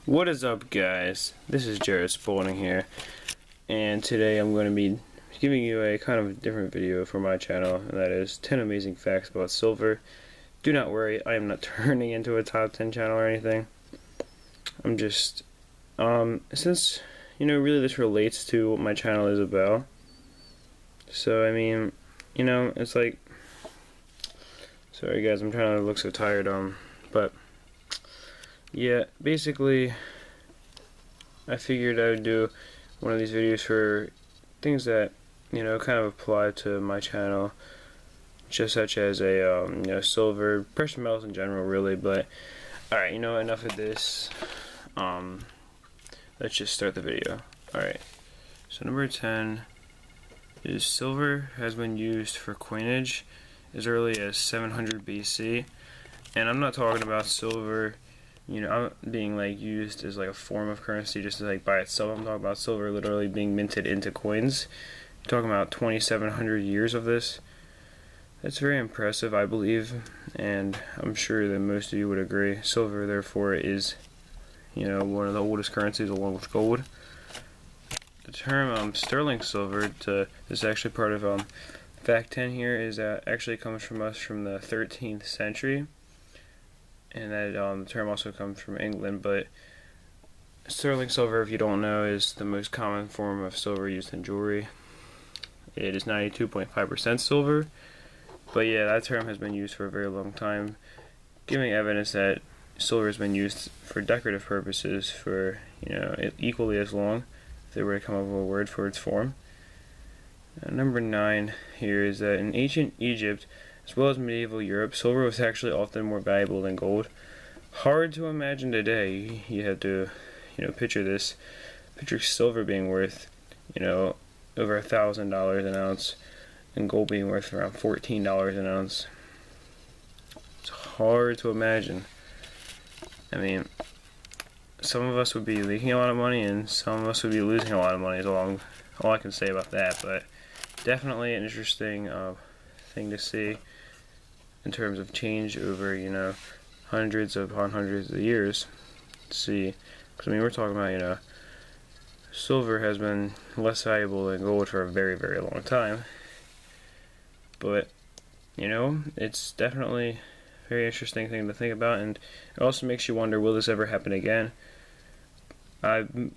What is up, guys? This is Jared Spalding here, and today I'm going to be giving you a kind of different video for my channel, and that is 10 amazing facts about silver. Do not worry, I am not turning into a top 10 channel or anything. I'm just, since, really this relates to what my channel is about. So, I mean, it's like, sorry guys, I'm trying to look so tired, but yeah, basically, I figured I would do one of these videos for things that, kind of apply to my channel, just such as a, silver, precious metals in general, really. But, alright, enough of this. Let's just start the video. Alright, so number 10 is silver has been used for coinage as early as 700 BC. And I'm not talking about silver being like used as like a form of currency just like by itself. I'm talking about silver literally being minted into coins. You're talking about 2,700 years of this. That's very impressive, I believe, and I'm sure that most of you would agree. Silver, therefore, is one of the oldest currencies along with gold. The term sterling silver, this is actually part of fact 10 here, is that actually comes from the 13th century. And that the term also comes from England, but sterling silver, if you don't know, is the most common form of silver used in jewelry. It is 92.5% silver, but yeah, that term has been used for a very long time, giving evidence that silver has been used for decorative purposes for equally as long, if they were to come up with a word for its form. Number 9 here is that in ancient Egypt, as well as medieval Europe, silver was actually often more valuable than gold. Hard to imagine today. You have to, picture this. Picture silver being worth, over $1,000 an ounce, and gold being worth around $14 an ounce. It's hard to imagine. I mean, some of us would be leaking a lot of money, and some of us would be losing a lot of money. Is all I can say about that. But definitely an interesting thing to see in terms of change over, hundreds upon hundreds of years. See, because we're talking about, silver has been less valuable than gold for a very, very long time. But, it's definitely a very interesting thing to think about, and it also makes you wonder, will this ever happen again?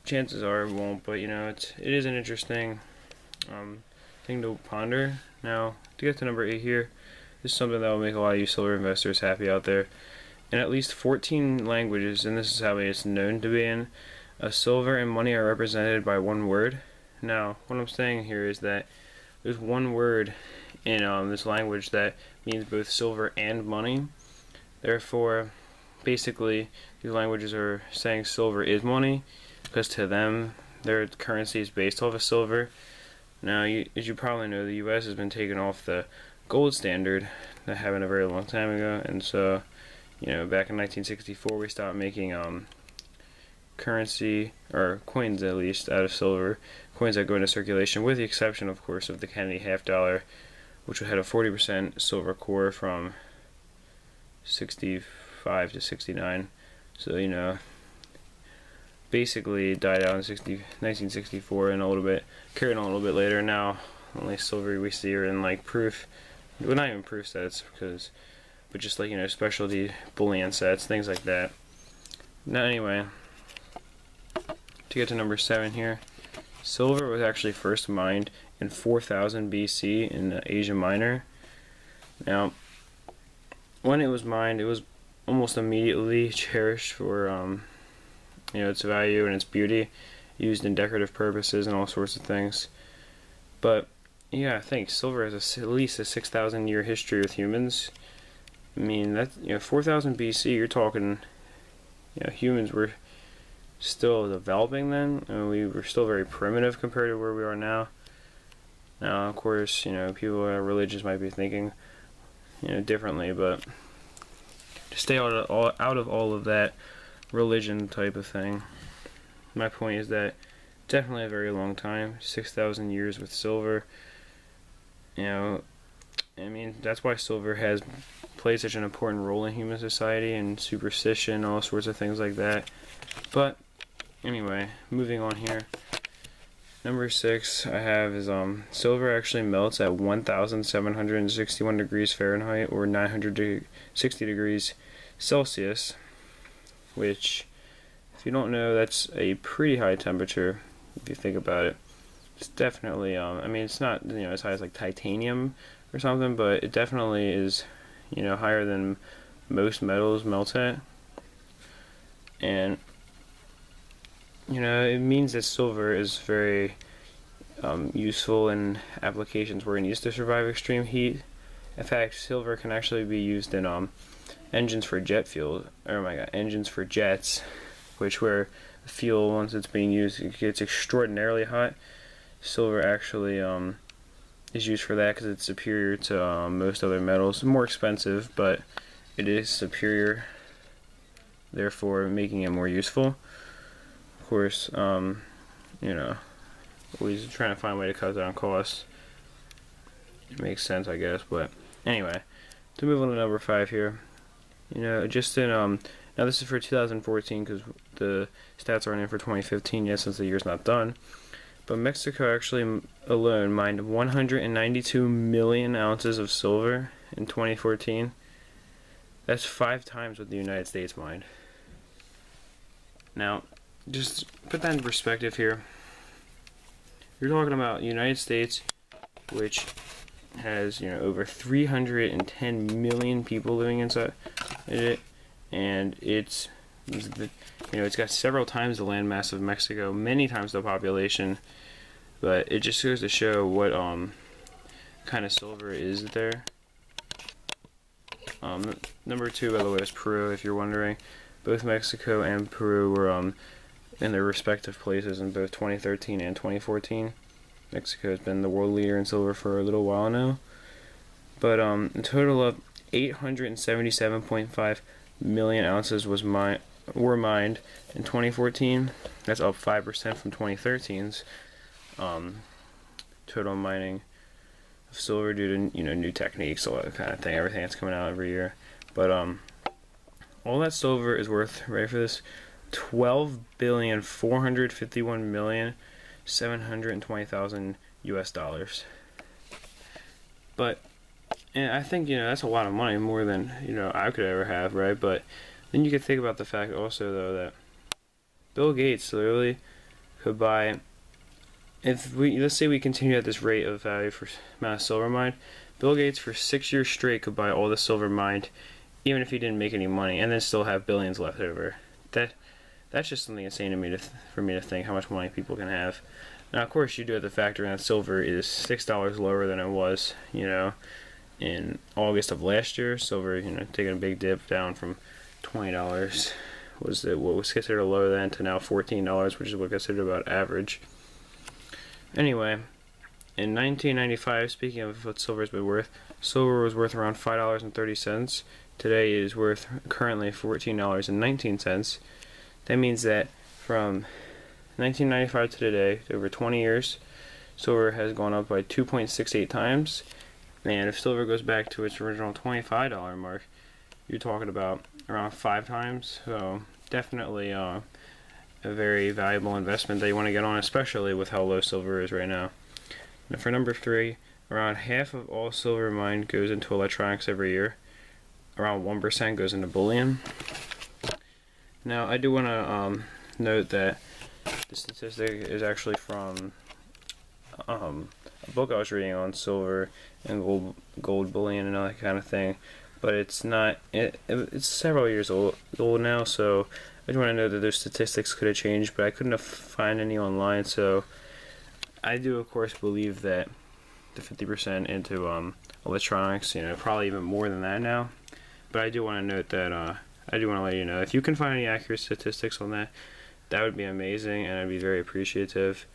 Chances are it won't, but, it is an interesting thing to ponder. Now, to get to number 8 here, this is something that will make a lot of you silver investors happy out there. In at least 14 languages, and this is how it's known to be in, silver and money are represented by one word. Now, what I'm saying here is that there's one word in this language that means both silver and money. Therefore, basically, these languages are saying silver is money, because to them, their currency is based off of silver. Now, as you probably know, the U.S. has been taken off the gold standard that happened a very long time ago, and so, back in 1964, we stopped making currency, or coins at least, out of silver, coins that go into circulation, with the exception, of course, of the Kennedy half dollar, which had a 40% silver core from 65 to 69, so, basically died out in 1964 and a little bit, carried on a little bit later. Now, only silver we see are in like proof, well, not even proof sets, but just like, specialty bullion sets, things like that. Now, anyway, to get to number 7 here, silver was actually first mined in 4000 BC in Asia Minor. Now, when it was mined, it was almost immediately cherished for its value and its beauty, used in decorative purposes and all sorts of things. But yeah, I think silver has at least a 6,000 year history with humans. I mean, that's 4,000 BC. You're talking, humans were still developing then, and we were still very primitive compared to where we are now. Now, of course, people who are religious might be thinking, differently, but to stay out of all of that religion type of thing, my point is that definitely a very long time, 6,000 years with silver. I mean, that's why silver has plays such an important role in human society and superstition, all sorts of things like that. But anyway, moving on here. Number 6 I have is silver actually melts at 1,761 degrees Fahrenheit or 960 degrees Celsius, which, if you don't know, that's a pretty high temperature if you think about it. It's definitely I mean, it's not, you know, as high as like titanium or something, but it definitely is, you know, higher than most metals melt at. And you know, it means that silver is very useful in applications where it needs to survive extreme heat. In fact, silver can actually be used in engines for jet fuel. Oh my god, engines for jets, which where the fuel, once it's being used, it gets extraordinarily hot. Silver actually is used for that because it's superior to most other metals. More expensive, but it is superior, therefore making it more useful. Of course, you know, always trying to find a way to cut down costs. It makes sense, I guess. But anyway, to move on to number 5 here. You know, just in now this is for 2014 because the stats aren't in for 2015 yet since the year's not done. But Mexico actually alone mined 192 million ounces of silver in 2014. That's 5 times what the United States mined. Now, just put that in perspective here. You're talking about the United States, which has, you know, over 310 million people living inside it, and it's you know, it's got several times the landmass of Mexico, many times the population. But it just goes to show what kind of silver is there. Number 2, by the way, is Peru, if you're wondering. Both Mexico and Peru were in their respective places in both 2013 and 2014. Mexico has been the world leader in silver for a little while now. But a total of 877.5 million ounces were mined in 2014. That's up 5% from 2013's total mining of silver due to, you know, new techniques, all that kind of thing, everything that's coming out every year. But all that silver is worth, ready for this, $12,451,720,000 US dollars. But, and I think, you know, that's a lot of money, more than, you know, I could ever have, right? But then you could think about the fact also, though, that Bill Gates literally could buy, if we, let's say we continue at this rate of value for amount of silver mined, Bill Gates for 6 years straight could buy all the silver mined, even if he didn't make any money, and then still have billions left over. That's just something insane to me for me to think how much money people can have. Now, of course, you do have to factor in that silver is $6 lower than it was, you know, in August of last year. Silver, you know, taking a big dip down from $20 was what was considered low then to now $14, which is what considered about average. Anyway, in 1995, speaking of what silver's been worth, silver was worth around $5.30. Today it is worth currently $14.19. That means that from 1995 to today, over 20 years, silver has gone up by 2.68 times. And if silver goes back to its original $25 mark, you're talking about around 5 times. So definitely a very valuable investment that you want to get on, especially with how low silver is right now. And for number 3, around half of all silver mined goes into electronics every year. Around 1% goes into bullion. Now, I do want to note that the statistic is actually from a book I was reading on silver and gold bullion and all that kind of thing, but it's not. It's several years old now, so I just want to note that those statistics could have changed, but I couldn't find any online. So I do, of course, believe that the 50% into electronics, you know, probably even more than that now. But I do want to note that I do want to let you know, if you can find any accurate statistics on that, that would be amazing, and I'd be very appreciative.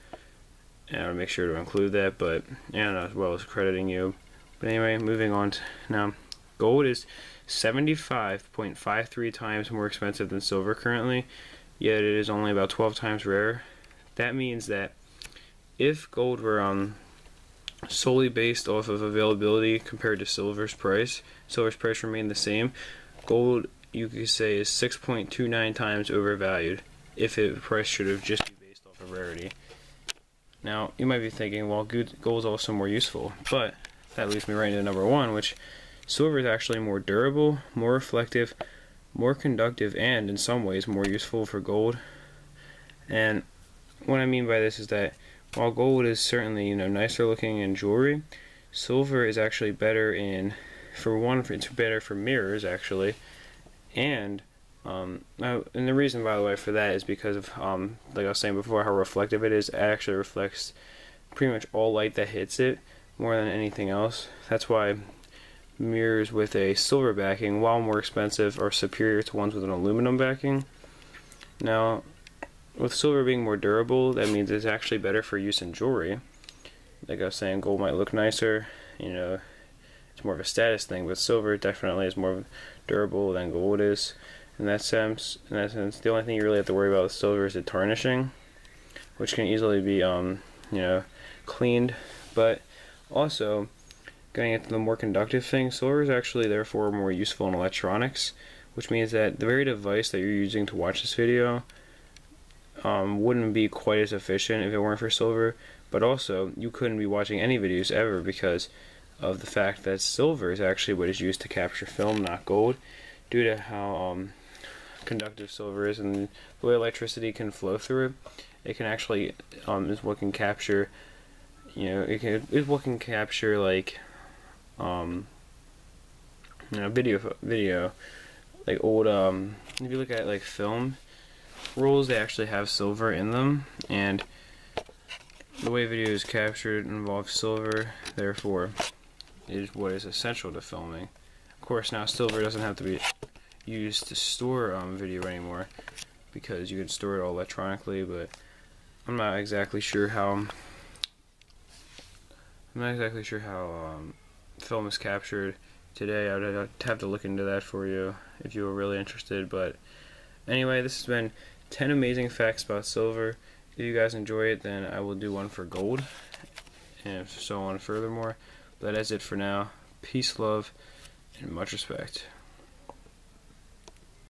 And I would make sure to include that, but, and as well as crediting you. But anyway, moving on. Now, gold is 75.53 times more expensive than silver currently, yet it is only about 12 times rarer. That means that if gold were solely based off of availability compared to silver's price. Silver's price remained the same. Gold, you could say, is 6.29 times overvalued if the price should have just be based off of rarity. Now, you might be thinking, well, gold is also more useful, but that leads me right into number one, which silver is actually more durable, more reflective, more conductive, and in some ways more useful for gold. And what I mean by this is that while gold is certainly, nicer looking in jewelry, silver is actually better it's better for mirrors actually, and the reason, by the way, for that is because of like I was saying before, how reflective it is. It actually reflects pretty much all light that hits it more than anything else. That's why mirrors with a silver backing, while more expensive, are superior to ones with an aluminum backing. Now, with silver being more durable, that means it's actually better for use in jewelry. Like I was saying, gold might look nicer, it's more of a status thing, but silver definitely is more durable than gold is. In that sense, the only thing you really have to worry about with silver is the tarnishing, which can easily be, cleaned. But also, getting into the more conductive thing, silver is actually therefore more useful in electronics, which means that the very device that you're using to watch this video wouldn't be quite as efficient if it weren't for silver. But also, you couldn't be watching any videos ever because of the fact that silver is actually what is used to capture film, not gold, due to how conductive silver is and the way electricity can flow through it. It can actually is what can capture, is what can capture like video, like old if you look at like film rolls, they actually have silver in them, and the way video is captured involves silver, therefore is what is essential to filming. Of course, now silver doesn't have to be used to store video anymore because you can store it all electronically, but I'm not exactly sure how film is captured today. I would have to look into that for you if you were really interested. But anyway, this has been 10 amazing facts about silver. If you guys enjoy it, then I will do one for gold, and so on furthermore. But that's it for now. Peace, love, and much respect.